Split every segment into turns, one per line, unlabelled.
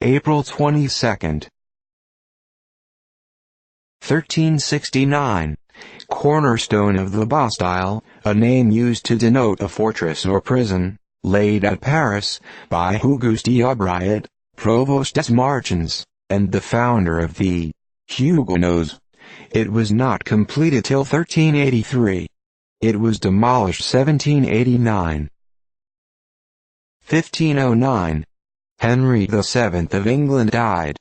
April 22nd. 1369. Cornerstone of the Bastille, a name used to denote a fortress or prison, laid at Paris, by Auguste Aubriot, Provost des Marchins, and the founder of the Huguenots. It was not completed till 1383. It was demolished 1789. 1509. Henry VII of England died.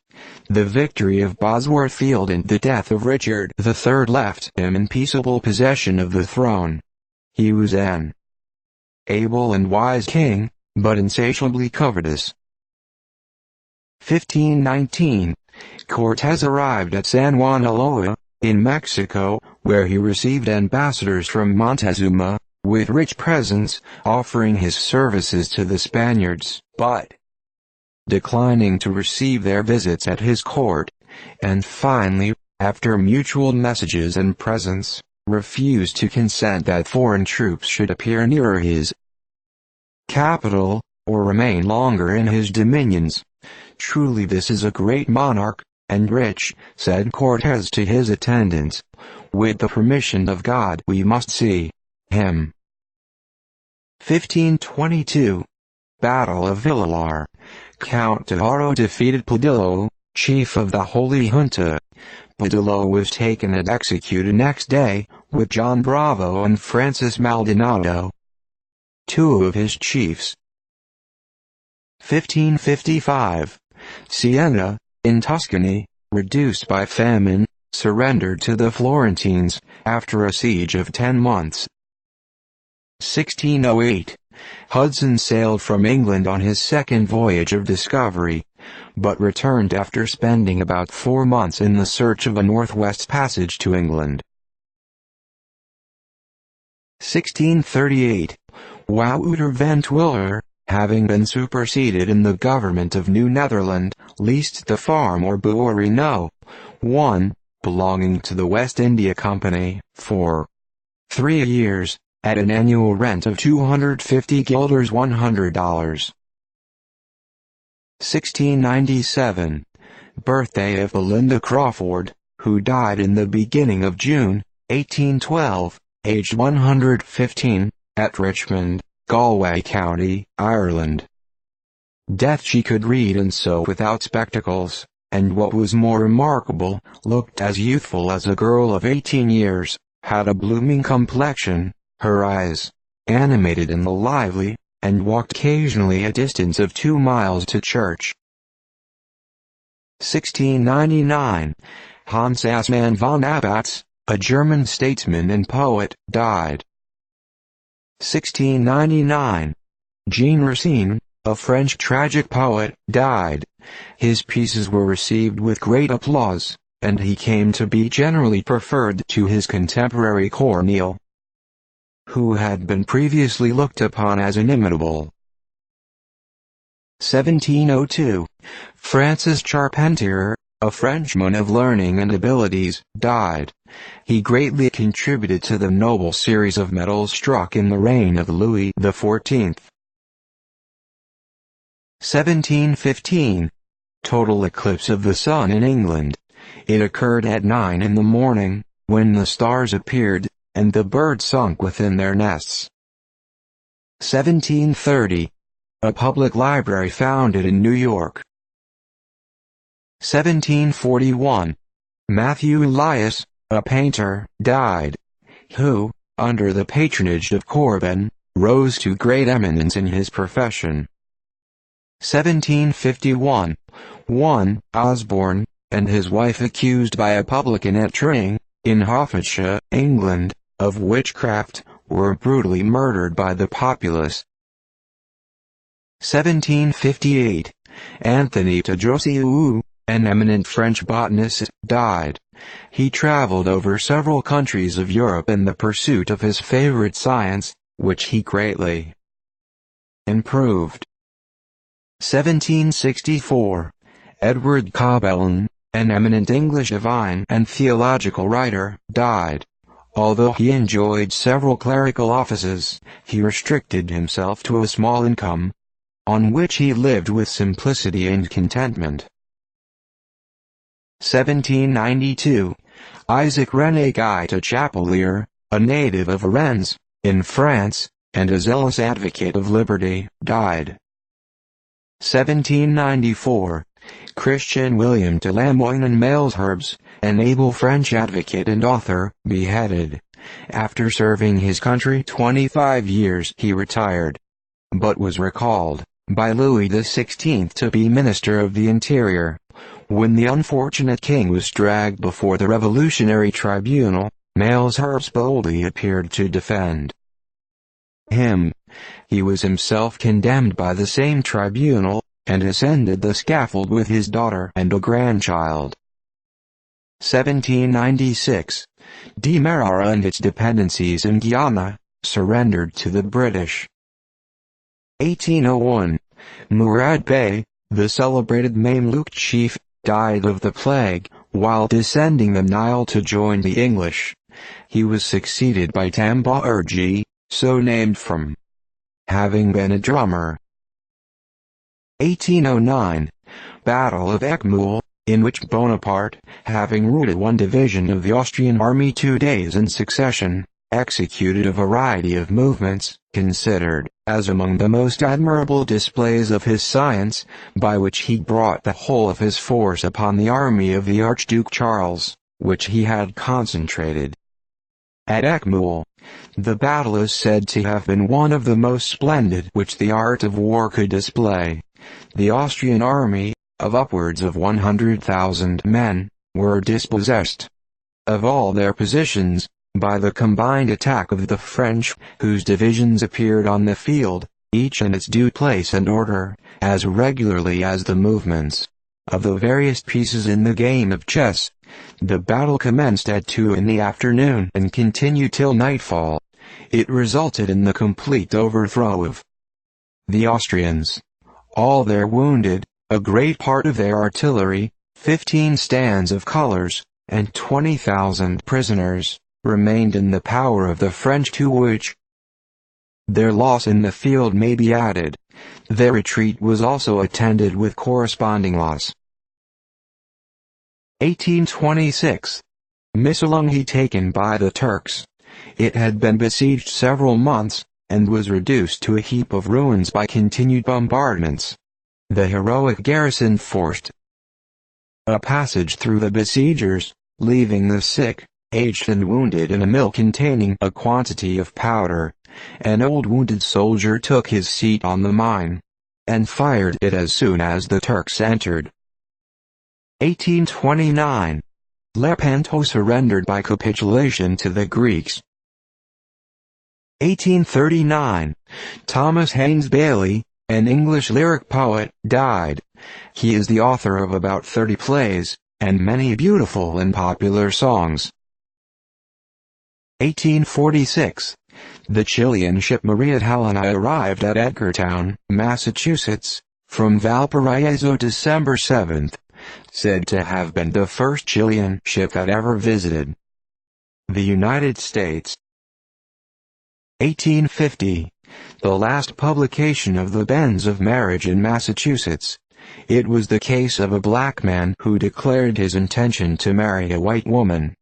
The victory of Bosworth Field and the death of Richard III left him in peaceable possession of the throne. He was an able and wise king, but insatiably covetous. 1519. Cortés arrived at San Juan Aloa, in Mexico, where he received ambassadors from Montezuma, with rich presents, offering his services to the Spaniards, but declining to receive their visits at his court, and finally, after mutual messages and presents, refused to consent that foreign troops should appear nearer his capital, or remain longer in his dominions. "Truly this is a great monarch, and rich," said Cortés to his attendants. "With the permission of God we must see him." 1522. Battle of Villalar. Count de Haro defeated Padillo, chief of the Holy Junta. Padillo was taken and executed next day, with John Bravo and Francis Maldonado, two of his chiefs. 1555. Siena, in Tuscany, reduced by famine, surrendered to the Florentines, after a siege of 10 months. 1608. Hudson sailed from England on his second voyage of discovery, but returned after spending about 4 months in the search of a northwest passage to England. 1638. Wouter van Twiller, having been superseded in the government of New Netherland, leased the farm or Boery No. 1, belonging to the West India Company, for 3 years, at an annual rent of 250 guilders $100. 1697. Birthday of Belinda Crawford, who died in the beginning of June, 1812, aged 115, at Richmond, Galway County, Ireland. Death. She could read and sew without spectacles, and what was more remarkable, looked as youthful as a girl of 18 years, had a blooming complexion, her eyes animated and lively, and walked occasionally a distance of 2 miles to church. 1699. Hans Assmann von Abatz, a German statesman and poet, died. 1699. Jean Racine, a French tragic poet, died. His pieces were received with great applause, and he came to be generally preferred to his contemporary Corneille, who had been previously looked upon as inimitable. 1702. Francis Charpentier, a Frenchman of learning and abilities, died. He greatly contributed to the noble series of medals struck in the reign of Louis XIV. 1715. Total eclipse of the sun in England. It occurred at 9 in the morning, when the stars appeared, and the birds sunk within their nests. 1730. A public library founded in New York. 1741. Matthew Elias, a painter, died, who, under the patronage of Corbin, rose to great eminence in his profession. 1751. 1. Osborne, and his wife accused by a publican at Tring, in Hertfordshire, England, of witchcraft, were brutally murdered by the populace. 1758. Anthony Tajosiu, an eminent French botanist, died. He traveled over several countries of Europe in the pursuit of his favorite science, which he greatly improved. 1764. Edward Cobham, an eminent English divine and theological writer, died. Although he enjoyed several clerical offices, he restricted himself to a small income. on which he lived with simplicity and contentment. 1792. Isaac René Guy de Chapelier, a native of Rennes, in France, and a zealous advocate of liberty, died. 1794. Christian William de Lamoine and Malesherbes, an able French advocate and author, beheaded. After serving his country 25 years he retired, but was recalled by Louis XVI to be Minister of the Interior. When the unfortunate king was dragged before the Revolutionary Tribunal, Malesherbes boldly appeared to defend him. He was himself condemned by the same tribunal, and ascended the scaffold with his daughter and a grandchild. 1796. Demerara and its dependencies in Guyana surrendered to the British. 1801. Murad Bey, the celebrated Mamluk chief, died of the plague while descending the Nile to join the English. He was succeeded by Tamba Urgi, so named from having been a drummer. 1809. Battle of Eckmühl, in which Bonaparte, having routed one division of the Austrian army 2 days in succession, executed a variety of movements, considered as among the most admirable displays of his science, by which he brought the whole of his force upon the army of the Archduke Charles, which he had concentrated at Eckmühl. The battle is said to have been one of the most splendid which the art of war could display. The Austrian army, of upwards of 100,000 men, were dispossessed of all their positions by the combined attack of the French, whose divisions appeared on the field, each in its due place and order, as regularly as the movements of the various pieces in the game of chess. The battle commenced at 2 in the afternoon and continued till nightfall. It resulted in the complete overthrow of the Austrians. All their wounded, a great part of their artillery, 15 stands of colors, and 20,000 prisoners, remained in the power of the French, to which their loss in the field may be added. Their retreat was also attended with corresponding loss. 1826. Missolonghi taken by the Turks. It had been besieged several months, and was reduced to a heap of ruins by continued bombardments. The heroic garrison forced a passage through the besiegers, leaving the sick, aged and wounded in a mill containing a quantity of powder. An old wounded soldier took his seat on the mine, and fired it as soon as the Turks entered. 1829. Lepanto surrendered by capitulation to the Greeks. 1839. Thomas Haynes Bailey, an English lyric poet, died. He is the author of about 30 plays, and many beautiful and popular songs. 1846. The Chilean ship Maria Helena arrived at Edgartown, Massachusetts, from Valparaiso December 7th, said to have been the first Chilean ship that ever visited the United States. 1850. The last publication of the Banns of Marriage in Massachusetts. It was the case of a black man who declared his intention to marry a white woman.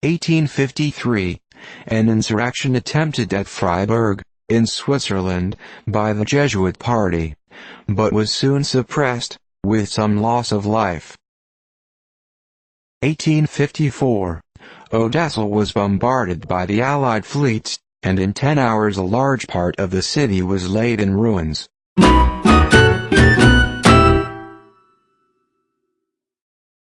1853. An insurrection attempted at Freiburg, in Switzerland, by the Jesuit party, but was soon suppressed, with some loss of life. 1854. Odessa was bombarded by the Allied fleets, and in 10 hours a large part of the city was laid in ruins.